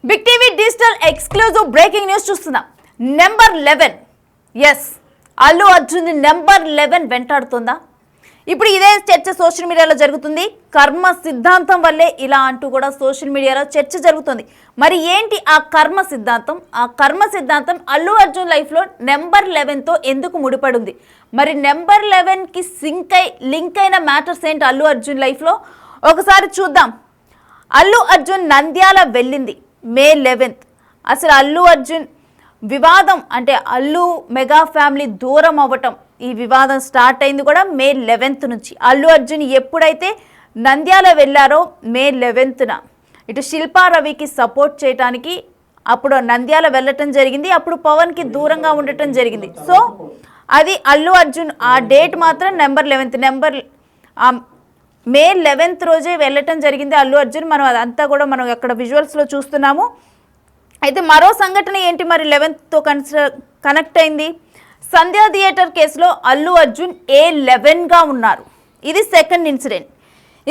Big TV digital exclusive breaking news చూస్తున్నాం. Number 11 ఎస్ Allu Arjun number 11 వెంటాడుతుందా? ఇప్పుడు ఇదే చర్చ సోషల్ మీడియాలో జరుగుతుంది. కర్మ సిద్ధాంతం వల్లే ఇలా అంటూ కూడా సోషల్ మీడియాలో చర్చ జరుగుతుంది. మరి ఏంటి ఆ కర్మ సిద్ధాంతం? ఆ కర్మ సిద్ధాంతం అల్లు అర్జున్ లైఫ్లో నెంబర్ 11తో ఎందుకు ముడిపడి ఉంది? మరి నెంబర్ 11కి లింక్ అయిన మ్యాటర్స్ ఏంటి అల్లు అర్జున్ లైఫ్లో? ఒకసారి చూద్దాం. అల్లు అర్జున్ నంద్యాల వెళ్ళింది మే 11th. అసలు అల్లు అర్జున్ వివాదం అంటే అల్లు మెగా ఫ్యామిలీ దూరం అవ్వటం, ఈ వివాదం స్టార్ట్ అయింది కూడా మే 11th నుంచి. అల్లు అర్జున్ ఎప్పుడైతే నంద్యాల వెళ్ళారో మే 11th ఇటు శిల్పా రవికి సపోర్ట్ చేయడానికి అప్పుడు నంద్యాల వెళ్ళటం జరిగింది. అప్పుడు పవన్కి దూరంగా ఉండటం జరిగింది. సో అది అల్లు అర్జున్ ఆ డేట్ మాత్రం నెంబర్ 11 మే 11th రోజే వెళ్ళటం జరిగింది అల్లు అర్జున్. మనం అదంతా కూడా మనం అక్కడ విజువల్స్లో చూస్తున్నాము. అయితే మరో సంఘటన ఏంటి మరి 11th కనెక్ట్ అయింది? సంధ్యా థియేటర్ కేసులో అల్లు అర్జున్ A11గా ఉన్నారు. ఇది సెకండ్ ఇన్సిడెంట్.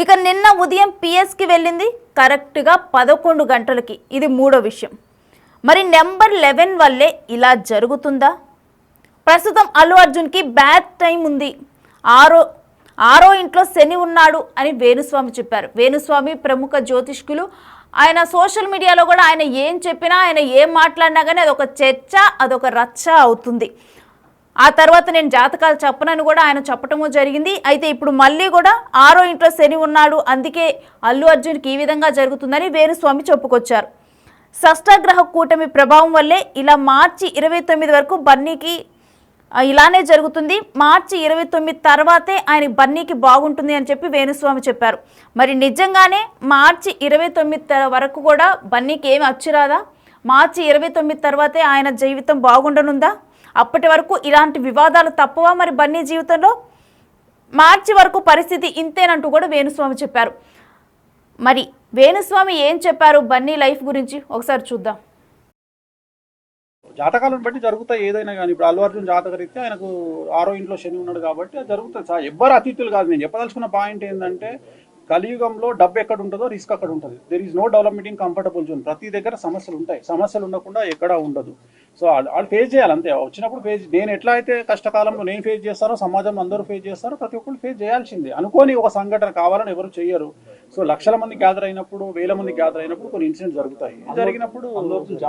ఇక నిన్న ఉదయం పిఎస్కి వెళ్ళింది కరెక్ట్గా 11 గంటలకి. ఇది మూడో విషయం. మరి నెంబర్ 11 వల్లే ఇలా జరుగుతుందా? ప్రస్తుతం అల్లు అర్జున్కి బ్యాడ్ టైం ఉంది, ఆరో ఇంట్లో శని ఉన్నాడు అని వేణుస్వామి చెప్పారు. వేణుస్వామి ప్రముఖ జ్యోతిష్కులు. ఆయన సోషల్ మీడియాలో కూడా ఆయన ఏం చెప్పినా, ఆయన ఏం మాట్లాడినా కానీ అదొక చర్చ, అదొక రచ్చ అవుతుంది. ఆ తర్వాత నేను జాతకాలు చెప్పనని కూడా ఆయన చెప్పటము జరిగింది. అయితే ఇప్పుడు మళ్ళీ కూడా ఆరో ఇంట్లో శని ఉన్నాడు, అందుకే అల్లు అర్జున్కి ఈ విధంగా జరుగుతుందని వేణుస్వామి చెప్పుకొచ్చారు. షష్ఠగ్రహ కూటమి ప్రభావం వల్లే ఇలా మార్చి 29 వరకు బన్నీకి ఇలానే జరుగుతుంది. మార్చి 29 తర్వాతే ఆయన బన్నీకి బాగుంటుంది అని చెప్పి వేణుస్వామి చెప్పారు. మరి నిజంగానే మార్చి 29 వరకు కూడా బన్నీకి ఏమి అచ్చిరాదా? మార్చి 29 తర్వాతే ఆయన జీవితం బాగుండనుందా? అప్పటి వరకు ఇలాంటి వివాదాలు తప్పవా మరి బన్నీ జీవితంలో? మార్చి వరకు పరిస్థితి ఇంతేనంటూ కూడా వేణుస్వామి చెప్పారు. మరి వేణుస్వామి ఏం చెప్పారు బన్నీ లైఫ్ గురించి ఒకసారి చూద్దాం. జాతకాలను బట్టి జరుగుతాయి ఏదైనా కానీ. ఇప్పుడు అల్లు అర్జున్ జాతకరీత్యా ఆయనకు ఆరో ఇంట్లో శని ఉన్నాడు కాబట్టి అది జరుగుతుంది. ఎవ్వరు అతిథులు కాదు. నేను చెప్పదలుచుకున్న పాయింట్ ఏంటంటే, కలియుగంలో డబ్బు ఎక్కడ ఉంటుందో రిస్క్ అక్కడ ఉంటుంది. There is no development in comfortable zone. ప్రతి దగ్గర సమస్యలు ఉంటాయి. సమస్యలు ఉండకుండా ఎక్కడా ఉండదు. సో వాళ్ళు ఫేస్ చేయాలి అంతే. వచ్చినప్పుడు నేను ఎట్లా అయితే కష్టకాలంలో నేను ఫేస్ చేస్తానో సమాజంలో అందరూ ఫేస్ చేస్తారో ప్రతి ఒక్కరు ఫేస్ చేయాల్సిందే. అనుకోని ఒక సంఘటన కావాలని ఎవరు చెయ్యరు. సో లక్షల మంది గ్యాదర్ అయినప్పుడు, వేల మంది గ్యాదర్ అయినప్పుడు కొన్ని ఇన్సిడెంట్స్ జరుగుతాయి. జరిగినప్పుడు అల్లు అర్జున్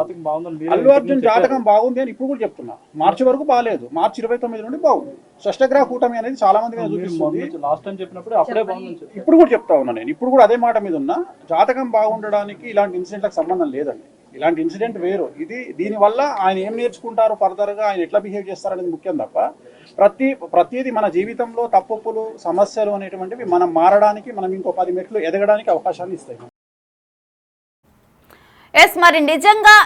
జాతకం బాగుంది అని ఇప్పుడు కూడా చెప్తున్నా. మార్చి వరకు బాగాలేదు, మార్చి 29 నుండి బాగుంది. షష్ఠగ్రహ కూటమి అనేది చాలా మంది మీద చూపిస్తుంది. లాస్ట్ టైం చెప్పినప్పుడు అప్పుడే బాగుంది ఇప్పుడు కూడా చెప్తా ఉన్నా. నేను ఇప్పుడు కూడా అదే మాట మీద ఉన్నా. జాతకం బాగుండడానికి ఇలాంటి ఇన్సిడెంట్లకు సంబంధం లేదండి. ఇలాంటి ఇన్సిడెంట్ వేరు. దీనివల్ల ఆయన ఏం నేర్చుకుంటారు, ఫర్దర్గా ఆయన ఎట్లా బిహేవ్ చేస్తారనేది ముఖ్యం తప్ప ప్రతిదీ మన జీవితంలో తప్పులు సమస్యలు అనేటువంటివి మనం మారడానికి, మనం ఇంకో 10 మెట్లు ఎదగడానికి అవకాశాన్ని ఇస్తాయి. ఎస్, మరి నిజంగా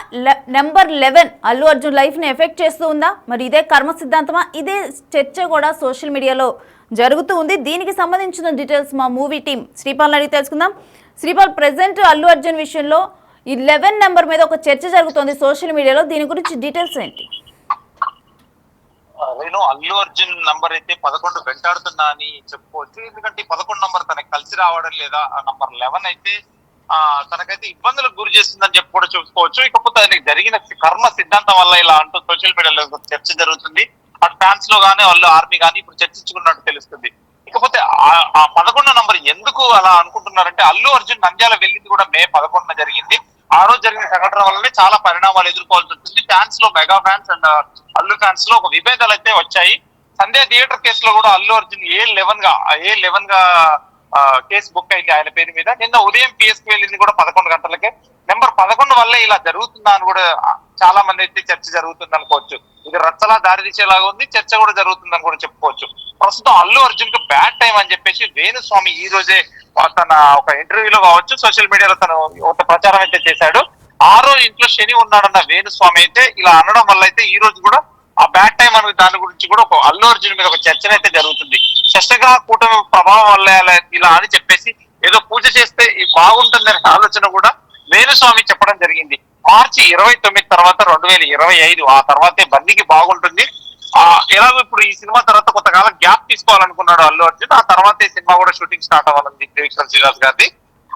నెంబర్ 11 అల్లు అర్జున్ లైఫ్ని ఎఫెక్ట్ చేస్తూ ఉందా? మరి ఇదే కర్మ సిద్ధాంతమా? ఇదే చర్చ కూడా సోషల్ మీడియాలో జరుగుతూ ఉంది. దీనికి సంబంధించిన డీటెయిల్స్ మా మూవీ టీం శ్రీపాల్ అడిగి తెలుసుకుందాం. శ్రీపాల్, ప్రెసెంట్ అల్లు అర్జున్ విషయంలో ఈ 11 నెంబర్ మీద ఒక చర్చ జరుగుతోంది సోషల్ మీడియాలో. దీని గురించి డీటెయిల్స్ ఏంటి? నేను అల్లు అర్జున్ నంబర్ అయితే 11 వెంటాడుతున్నా అని చెప్పుకోవచ్చు. ఎందుకంటే 11 నంబర్ తనకి కలిసి రావడం లేదా ఆ నంబర్ 11 అయితే తనకైతే ఇబ్బందులకు గురి చేస్తుందని చెప్పి కూడా చెప్పుకోవచ్చు. ఇకపోతే ఆయనకి జరిగిన కర్మ సిద్ధాంతం వల్ల ఇలా అంటూ సోషల్ మీడియాలో చర్చ జరుగుతుంది. అటు ఫ్యాన్స్ లో గానీ వాళ్ళు ఆర్మీ గానీ ఇప్పుడు చర్చించుకున్నట్టు తెలుస్తుంది. ఇకపోతే ఆ 11 నంబర్ ఎందుకు అలా అనుకుంటున్నారంటే, అల్లు అర్జున్ నంద్యాల వెళ్ళింది కూడా మే 11 జరిగింది. ఆ రోజు జరిగిన సంఘటన వల్లనే చాలా పరిణామాలు ఎదుర్కోవాల్సి ఉంటుంది. ఫ్యాన్స్ లో, mega fans and Allu fans లో ఒక విభేదాలు అయితే వచ్చాయి. సంధ్యా థియేటర్ కేసులో కూడా అల్లు అర్జున్ A11 గా కేసు బుక్ అయింది ఆయన పేరు మీద. నిన్న ఉదయం పిఎస్కి వెళ్ళింది కూడా 11 గంటలకే. నెంబర్ 11 వల్లే ఇలా జరుగుతుందా అని కూడా చాలా మంది అయితే చర్చ జరుగుతుంది అనుకోవచ్చు. ఇది రచ్చలా దారితీసేలాగా ఉంది, చర్చ కూడా జరుగుతుందని కూడా చెప్పుకోవచ్చు. ప్రస్తుతం అల్లు అర్జున్ కు బ్యాడ్ టైం అని చెప్పేసి వేణుస్వామి ఈ రోజే తన ఒక ఇంటర్వ్యూలో కావచ్చు, సోషల్ మీడియాలో తను ఒక ప్రచారం అయితే చేశాడు. ఆరో ఇంట్లో శని ఉన్నాడన్న వేణుస్వామి అయితే ఇలా అనడం వల్ల అయితే ఈ రోజు కూడా ఆ బ్యాడ్ టైం అనే దాని గురించి కూడా ఒక అల్లు అర్జున్ మీద ఒక చర్చనైతే జరుగుతుంది. షష్ఠగ్రహ కూటమి ప్రభావం వల్ల ఇలా అని చెప్పేసి ఏదో పూజ చేస్తే బాగుంటుందనే ఆలోచన కూడా వేణుస్వామి చెప్పడం జరిగింది. మార్చి 29 తర్వాత 2025 ఆ తర్వాతే బన్నీకి బాగుంటుంది. ఎలాగో ఇప్పుడు ఈ సినిమా తర్వాత కొంతకాలం గ్యాప్ తీసుకోవాలనుకున్నాడు అల్లు అర్జున్. ఆ తర్వాత ఈ సినిమా కూడా షూటింగ్ స్టార్ట్ అవ్వాలని త్రివిక్రమ్ శ్రీనివాస్ గారిది.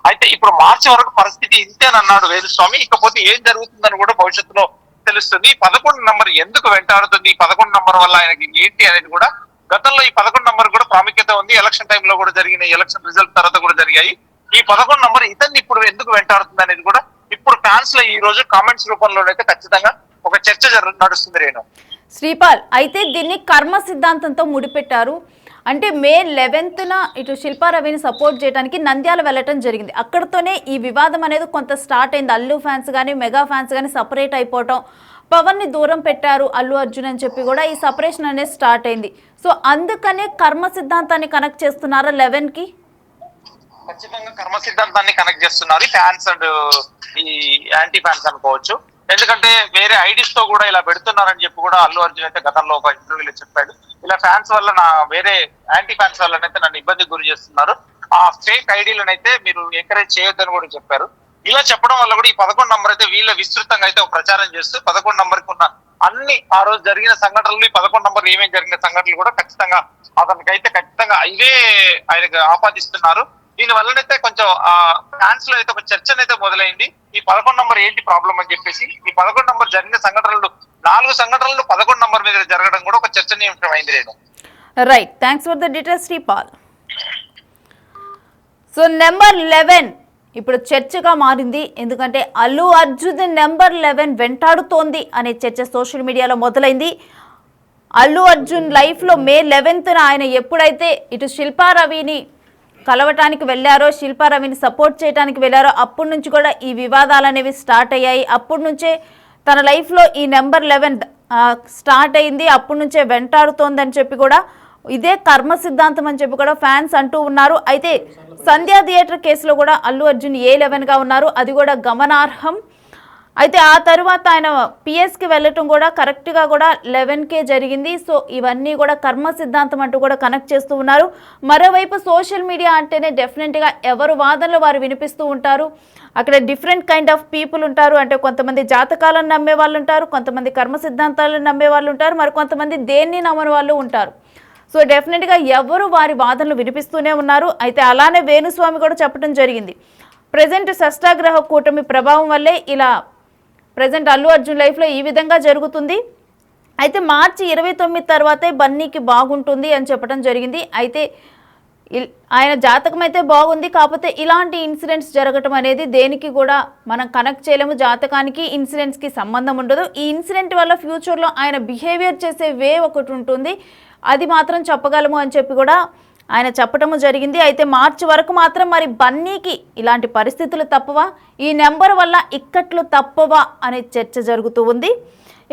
అయితే ఇప్పుడు మార్చి వరకు పరిస్థితి ఇంతేనన్నాడు వేలుస్వామి. ఇకపోతే ఏం జరుగుతుందని కూడా భవిష్యత్తులో తెలుస్తుంది. 11 నంబర్ ఎందుకు వెంటాడుతుంది, 11 నంబర్ వల్ల ఆయనకి ఏంటి అనేది కూడా గతంలో ఈ 11 నంబర్ కూడా ప్రాముఖ్యత ఉంది. ఎలక్షన్ టైంలో కూడా జరిగిన ఎలక్షన్ రిజల్ట్ తర్వాత కూడా జరిగాయి. ఈ 11 నంబర్ ఇతన్ని ఇప్పుడు ఎందుకు వెంటాడుతుంది అనేది కూడా ఇప్పుడు ఫ్యాన్స్ లో ఈ రోజు కామెంట్స్ రూపంలోనైతే ఖచ్చితంగా ఒక చర్చ నడుస్తుంది. రేణు శ్రీపాల్, అయితే దీన్ని కర్మ సిద్ధాంతంతో ముడిపెట్టారు. అంటే మే 11న ఇటు శిల్పా రవిని సపోర్ట్ చేయడానికి నంద్యాల వెళ్ళటం జరిగింది. అక్కడతోనే ఈ వివాదం అనేది కొంత స్టార్ట్ అయింది. అల్లు ఫ్యాన్స్ కానీ మెగా ఫ్యాన్స్ కానీ సపరేట్ అయిపోవటం, పవన్ ని దూరం పెట్టారు అల్లు అర్జున్ అని చెప్పి కూడా ఈ సపరేషన్ అనేది స్టార్ట్ అయింది. సో అందుకనే కర్మ సిద్ధాంతాన్ని కనెక్ట్ చేస్తున్నారా 11కి? ఖచ్చితంగా కర్మ సిద్ధాంతాన్ని కనెక్ట్ చేస్తున్నారు ఫ్యాన్స్ అండ్ ఈ యాంటీ ఫ్యాన్స్ అనుకోవచ్చు. ఎందుకంటే వేరే ఐడీస్ తో కూడా ఇలా పెడుతున్నారని చెప్పి కూడా అల్లు అర్జున్ అయితే గతంలో ఒక ఇంటర్వ్యూలో చెప్పాడు. ఇలా ఫ్యాన్స్ వల్ల వేరే యాంటీ ఫ్యాన్స్ వల్లనైతే నన్ను ఇబ్బందికి గురి చేస్తున్నారు, ఆ ఫేక్ ఐడీలనైతే మీరు ఎంకరేజ్ చేయొద్దని కూడా చెప్పారు. ఇలా చెప్పడం వల్ల కూడా ఈ 11 నంబర్ అయితే వీళ్ళ విస్తృతంగా అయితే ఒక ప్రచారం చేస్తూ 11 నంబర్కి ఉన్న అన్ని ఆ రోజు జరిగిన సంఘటనలు, ఈ 11 నంబర్ ఏమేమి జరిగిన సంఘటనలు కూడా ఖచ్చితంగా అతనికైతే ఖచ్చితంగా ఇవే ఆయనకు ఆపాదిస్తున్నారు. దీని వల్లనైతే కొంచెం ఫ్యాన్స్ లో అయితే ఒక చర్చ అయితే మొదలైంది. ఈ 11 నంబర్ ఏంటి ప్రాబ్లం అని చెప్పేసి ఈ 11 నంబర్ జరిగిన సంఘటనలు 4 సంఘటనలు 11 నంబర్ మీద జరగడం కూడా ఒక చర్చనీయాంశం అయింది. Renu right, thanks for the details Sripal. So number 11 ఇప్పుడు చర్చగా మారింది. ఎందుకంటే అల్లు అర్జున్ నెంబర్ 11 వెంటాడుతోంది అనే చర్చ సోషల్ మీడియాలో మొదలైంది. అల్లు అర్జున్ లైఫ్లో మే 11న ఆయన ఎప్పుడైతే ఇటు శిల్పా రవిని కలవటానికి వెళ్ళారో, శిల్పా రవిని సపోర్ట్ చేయడానికి వెళ్ళారో అప్పటి నుంచి కూడా ఈ వివాదాలు అనేవి స్టార్ట్ అయ్యాయి. అప్పటి నుంచే తన లైఫ్లో ఈ నెంబర్ 11 స్టార్ట్ అయింది. అప్పటి నుంచే వెంటాడుతోందని చెప్పి కూడా ఇదే కర్మ సిద్ధాంతం అని చెప్పి కూడా ఫ్యాన్స్ అంటూ ఉన్నారు. అయితే సంధ్యా థియేటర్ కేసులో కూడా అల్లు అర్జున్ A11గా ఉన్నారు, అది కూడా గమనార్హం. అయితే ఆ తర్వాత ఆయన పిఎస్కి వెళ్ళటం కూడా కరెక్ట్గా కూడా 11కే జరిగింది. సో ఇవన్నీ కూడా కర్మ సిద్ధాంతం అంటూ కూడా కనెక్ట్ చేస్తూ ఉన్నారు. మరోవైపు సోషల్ మీడియా అంటేనే డెఫినెట్గా ఎవరు వాదనలు వారు వినిపిస్తూ ఉంటారు. అక్కడ డిఫరెంట్ కైండ్ ఆఫ్ పీపుల్ ఉంటారు. అంటే కొంతమంది జాతకాలను నమ్మే వాళ్ళు ఉంటారు, కొంతమంది కర్మ సిద్ధాంతాలను నమ్మే వాళ్ళు ఉంటారు, మరి కొంతమంది దేన్ని నమ్మని వాళ్ళు ఉంటారు. సో డెఫినెట్గా ఎవరు వారి వాదనలు వినిపిస్తూనే ఉన్నారు. అయితే అలానే వేణుస్వామి కూడా చెప్పడం జరిగింది, ప్రజెంట్ షష్ఠాగ్రహ కూటమి ప్రభావం వల్లే ఇలా ప్రజెంట్ అల్లు అర్జున్ లైఫ్లో ఈ విధంగా జరుగుతుంది. అయితే మార్చి 29 తర్వాతే బన్నీకి బాగుంటుంది అని చెప్పడం జరిగింది. అయితే ఆయన జాతకం అయితే బాగుంది, కాకపోతే ఇలాంటి ఇన్సిడెంట్స్ జరగటం అనేది దేనికి కూడా మనం కనెక్ట్ చేయలేము. జాతకానికి ఇన్సిడెంట్స్కి సంబంధం ఉండదు. ఈ ఇన్సిడెంట్ వల్ల ఫ్యూచర్లో ఆయన బిహేవియర్ చేసే వే ఒకటి ఉంటుంది, అది మాత్రం చెప్పగలము అని చెప్పి కూడా ఆయన చెప్పటము జరిగింది. అయితే మార్చి వరకు మాత్రం మరి బన్నీకి ఇలాంటి పరిస్థితులు తప్పవా, ఈ నెంబర్ వల్ల ఇక్కట్లు తప్పవా అనే చర్చ జరుగుతూ ఉంది.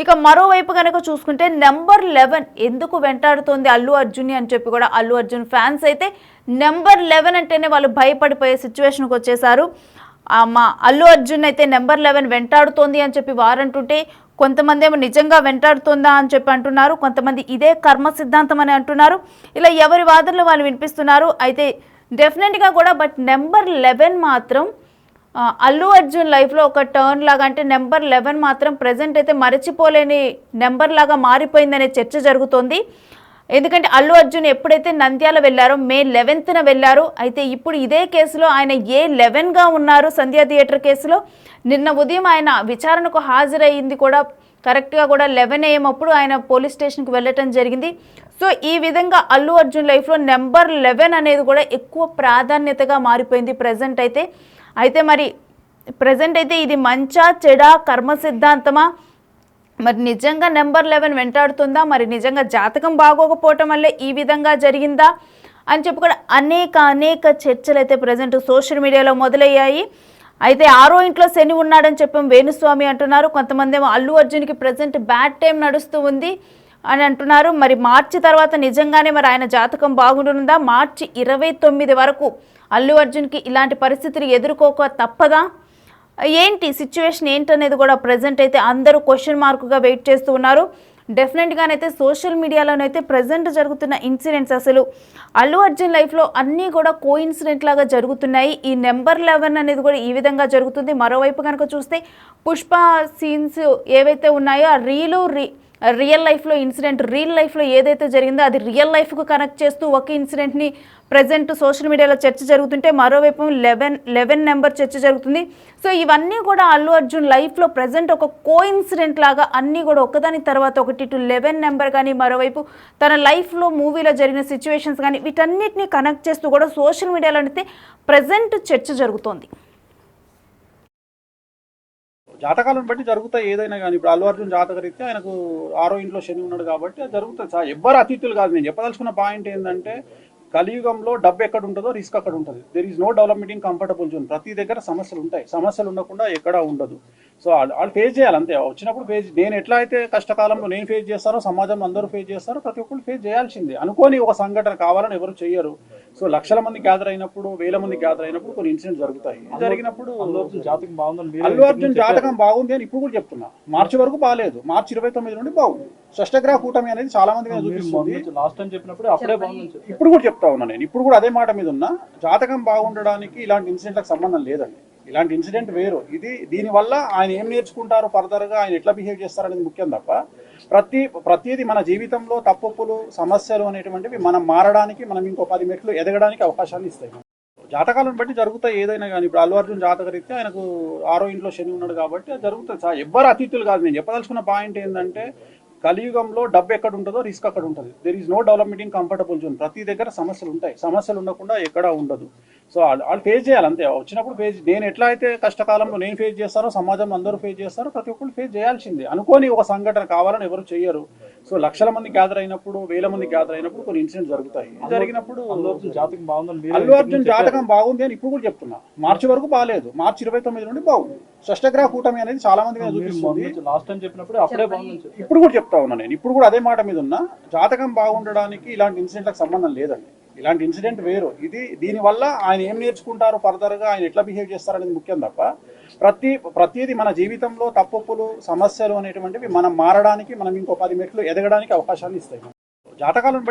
ఇక మరోవైపు కనుక చూసుకుంటే నెంబర్ 11 ఎందుకు వెంటాడుతోంది అల్లు అర్జున్ అని చెప్పి కూడా అల్లు అర్జున్ ఫ్యాన్స్ అయితే నెంబర్ 11 అంటేనే వాళ్ళు భయపడిపోయే సిచ్యువేషన్కి వచ్చేసారు. మా అల్లు అర్జున్ అయితే నెంబర్ 11 వెంటాడుతోంది అని చెప్పి వారంటుంటే కొంతమంది ఏమో నిజంగా వెంటాడుతుందా అని చెప్పి అంటున్నారు, కొంతమంది ఇదే కర్మ సిద్ధాంతం అని అంటున్నారు. ఇలా ఎవరి వాదనలు వాళ్ళు వినిపిస్తున్నారు. అయితే డెఫినెట్గా కూడా బట్ నెంబర్ 11 మాత్రం అల్లు అర్జున్ లైఫ్లో ఒక టర్న్ లాగా, అంటే నెంబర్ 11 మాత్రం ప్రజెంట్ అయితే మరచిపోలేని నెంబర్ లాగా మారిపోయిందనే చర్చ జరుగుతోంది. ఎందుకంటే అల్లు అర్జున్ ఎప్పుడైతే నంద్యాల వెళ్ళారో మే 11న వెళ్ళారు. అయితే ఇప్పుడు ఇదే కేసులో ఆయన A11గా ఉన్నారు సంధ్యా థియేటర్ కేసులో. నిన్న ఉదయం ఆయన విచారణకు హాజరయ్యింది కూడా కరెక్ట్గా కూడా 11 AM అప్పుడు ఆయన పోలీస్ స్టేషన్కి వెళ్ళటం జరిగింది. సో ఈ విధంగా అల్లు అర్జున్ లైఫ్లో నెంబర్ 11 అనేది కూడా ఎక్కువ ప్రాధాన్యతగా మారిపోయింది ప్రజెంట్ అయితే. అయితే మరి ప్రజెంట్ అయితే ఇది మంచా చెడా కర్మ సిద్ధాంతమా, మరి నిజంగా నెంబర్ 11 వెంటాడుతుందా, మరి నిజంగా జాతకం బాగోకపోవటం వల్లే ఈ విధంగా జరిగిందా అని చెప్పి కూడా అనేక చర్చలు అయితే ప్రజెంట్ సోషల్ మీడియాలో మొదలయ్యాయి. అయితే 6వ ఇంట్లో శని ఉన్నాడని చెప్పాం వేణుస్వామి అంటున్నారు, కొంతమంది ఏమో అల్లు అర్జున్కి ప్రజెంట్ బ్యాడ్ టైం నడుస్తూ ఉంది అని అంటున్నారు. మరి మార్చి తర్వాత నిజంగానే మరి ఆయన జాతకం బాగుంటుందా, మార్చి 29 వరకు అల్లు అర్జున్కి ఇలాంటి పరిస్థితులు ఎదుర్కోక తప్పదా, ఏంటి సిచ్యువేషన్ ఏంటనేది కూడా ప్రజెంట్ అయితే అందరూ క్వశ్చన్ మార్కుగా వెయిట్ చేస్తూ ఉన్నారు. డెఫినెట్గానైతే సోషల్ మీడియాలోనైతే ప్రజెంట్ జరుగుతున్న ఇన్సిడెంట్స్ అసలు అల్లు అర్జున్ లైఫ్లో అన్నీ కూడా కోఇన్సిడెంట్ లాగా జరుగుతున్నాయి. ఈ నెంబర్ 11 అనేది కూడా ఈ విధంగా జరుగుతుంది. మరోవైపు కనుక చూస్తే పుష్ప సీన్స్ ఏవైతే ఉన్నాయో ఆ రియల్ లైఫ్లో ఇన్సిడెంట్ రియల్ లైఫ్లో ఏదైతే జరిగిందో అది రియల్ లైఫ్కు కనెక్ట్ చేస్తూ ఒక ఇన్సిడెంట్ని ప్రజెంట్ సోషల్ మీడియాలో చర్చ జరుగుతుంటే మరోవైపు 11 నెంబర్ చర్చ జరుగుతుంది. సో ఇవన్నీ కూడా అల్లు అర్జున్ లైఫ్లో ప్రజెంట్ ఒక కో ఇన్సిడెంట్ లాగా అన్నీ కూడా ఒకదాని తర్వాత ఒకటి 11 నెంబర్ కానీ మరోవైపు తన లైఫ్లో మూవీలో జరిగిన సిచ్యువేషన్స్ కానీ వీటన్నిటిని కనెక్ట్ చేస్తూ కూడా సోషల్ మీడియాలో అయితే ప్రజెంట్ చర్చ జరుగుతోంది. జాతకాలను బట్టి జరుగుతాయి ఏదైనా కానీ ఇప్పుడు అల్లు అర్జున్ జాతకరీత్యా ఆయనకు 6వ ఇంట్లో శని ఉన్నాడు కాబట్టి అది జరుగుతుంది సార్. ఎవ్వరు అతిథులు కాదు. నేను చెప్పదలుచుకున్న పాయింట్ ఏంటంటే కలియుగంలో డబ్బు ఎక్కడ ఉంటుందో రిస్క్ అక్కడ ఉంటుంది. There is no development in comfortable zone. ప్రతి దగ్గర సమస్యలు ఉంటాయి. సమస్యలు ఉండకుండా ఎక్కడా ఉండదు. సో వాళ్ళు ఫేస్ చేయాలి అంతే. వచ్చినప్పుడు ఫేస్ నేను ఎట్లా అయితే కష్టకాలంలో నేను ఫేస్ చేస్తారో సమాజంలో అందరూ ఫేస్ చేస్తారో ప్రతి ఒక్కరు ఫేస్ చేయాల్సిందే. అనుకోని ఒక సంఘటన కావాలని ఎవరు చెయ్యరు. సో లక్షల మంది గ్యాదర్ అయినప్పుడు, వేల మంది గ్యాదర్ అయినప్పుడు కొన్ని ఇన్సిడెంట్స్ జరుగుతాయి. జరిగినప్పుడు అల్లు అర్జున్ జాతకం బాగుంది అని ఇప్పుడు కూడా చెప్తున్నా. మార్చి వరకు బాగాలేదు. మార్చి 29 నుండి బాగుంది. షష్టగ్రహ కూటమి అనేది చాలా మంది మీద చూపిస్తుంది. లాస్ట్ టైం చెప్పినప్పుడు అప్పుడే బాగుంది. ఇప్పుడు కూడా చెప్తా ఉన్నా నేను. ఇప్పుడు కూడా అదే మాట మీద ఉన్నా. జాతకం బాగుండడానికి ఇలాంటి ఇన్సిడెంట్లకు సంబంధం లేదండి. ఇలాంటి ఇన్సిడెంట్ వేరు. దీనివల్ల ఆయన ఏం నేర్చుకుంటారు, ఫర్దర్గా ఆయన ఎట్లా బిహేవ్ చేస్తారనేది ముఖ్యం తప్ప ప్రతిదీ మన జీవితంలో తప్పులు సమస్యలు అనేటువంటివి మనం మారడానికి, మనం ఇంకో 10 మెట్లు ఎదగడానికి అవకాశాన్ని ఇస్తాయి. జాతకాలను బట్టి జరుగుతాయి ఏదైనా కానీ ఇప్పుడు అల్లు అర్జున్ జాతకరీత్యా ఆయనకు 6వ ఇంట్లో శని ఉన్నాడు కాబట్టి అది జరుగుతుంది సార్. ఎవ్వరు అతిథులు కాదు. నేను చెప్పదలుచుకున్న పాయింట్ ఏంటంటే కలియుగంలో డబ్బు ఎక్కడ ఉంటుందో రిస్క్ అక్కడ ఉంటుంది. There is no development in comfortable zone. ప్రతి దగ్గర సమస్యలు ఉంటాయి. సమస్యలు ఉండకుండా ఎక్కడా ఉండదు. సో వాళ్ళు ఫేస్ చేయాలి అంతే. వచ్చినప్పుడు నేను ఎట్లా అయితే కష్టకాలంలో నేను ఫేస్ చేస్తారో సమాజంలో అందరూ ఫేస్ చేస్తారో ప్రతి ఒక్కరు ఫేస్ చేయాల్సిందే. అనుకోని ఒక సంఘటన కావాలని ఎవరు చెయ్యరు. సో లక్షల మంది గ్యాదర్ అయినప్పుడు, వేల మంది గ్యాదర్ అయినప్పుడు కొన్ని ఇన్సిడెంట్స్ జరుగుతాయి. జరిగినప్పుడు అల్లు అర్జున్ జాతకం బాగుంది అని ఇప్పుడు కూడా చెప్తున్నా. మార్చి వరకు బాగాలేదు. మార్చి 29 నుండి బాగుంది. షష్టగ్రహ కూటమి అనేది చాలా మంది మీద చూపిస్తుంది. లాస్ట్ టైం చెప్పినప్పుడు అప్పుడే బాగుంది. ఇప్పుడు కూడా చెప్తా ఉన్నా నేను. ఇప్పుడు కూడా అదే మాట మీద ఉన్నా. జాతకం బాగుండడానికి ఇలాంటి ఇన్సిడెంట్లకు సంబంధం లేదండి. ఇలాంటి ఇన్సిడెంట్ వేరు. దీనివల్ల ఆయన ఏం నేర్చుకుంటారు, ఫర్దర్గా ఆయన ఎట్లా బిహేవ్ చేస్తారనేది ముఖ్యం తప్ప ప్రతిదీ మన జీవితంలో తప్పులు సమస్యలు అనేటువంటివి మనం మారడానికి, మనం ఇంకో 10 మెట్లు ఎదగడానికి అవకాశాన్ని ఇస్తాయి. జాతకాలను